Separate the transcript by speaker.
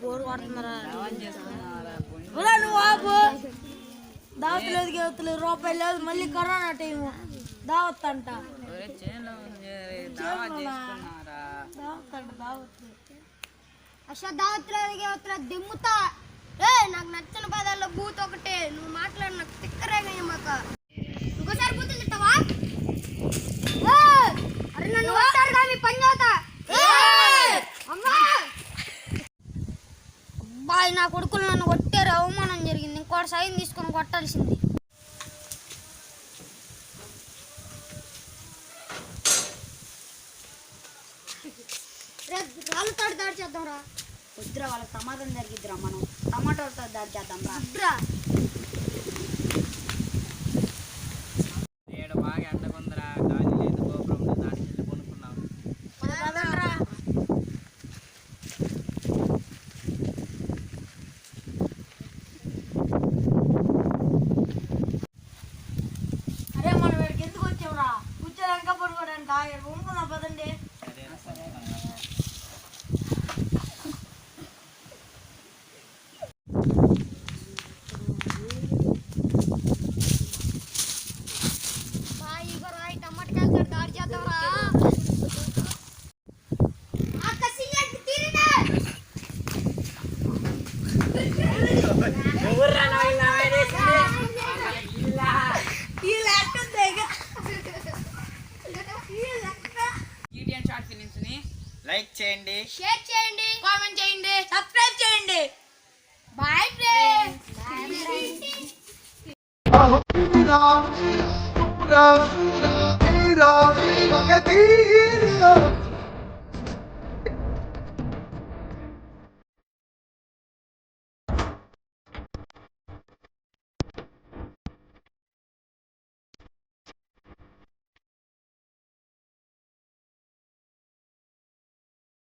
Speaker 1: bore కొడుతున్నారా నువ్వు బాబు దావత్ లేదు రూపాయలు లేదు మళ్ళీ కరోనా టైం దావత్ అంట
Speaker 2: దావత్ లేదు దిమ్ముతా నాకు నచ్చిన పదాల్లో బూత్ ఒకటే నువ్వు మాట్లాడి నాకు తిక్కరేగా మాక ఇంకోసారి బూతులు తిట్టావా అరే నన్ను వస్తారు కానీ పని చదువుతా అబ్బాయి నా కొడుకులు నన్ను కొట్టారు అవమానం జరిగింది ఇంకోటి సైన్ తీసుకొని కొట్టాల్సింది రాళ్ళతో దాడి చేద్దాం రా
Speaker 3: వద్దురా వాళ్ళకి సమాధానం జరిగిద్దిరా మనం టమాటోలతో దాడి చేద్దాం రా
Speaker 4: బాగా ఎండకుందరా గాలి లేదు గోపురం దానికి వెళ్ళి కొనుక్కున్నాం
Speaker 1: అరే మనం వీడికి ఎందుకు వచ్చావురా కూర్చోడానికి పడుకోవడానికి రూమ్కున్నా పదండి
Speaker 4: లైక్ చేయండి
Speaker 2: షేర్ చేయండి
Speaker 1: కామెంట్ చేయండి సబ్స్క్రైబ్ చేయండి
Speaker 2: బాయ్ ఫ్రెండ్స్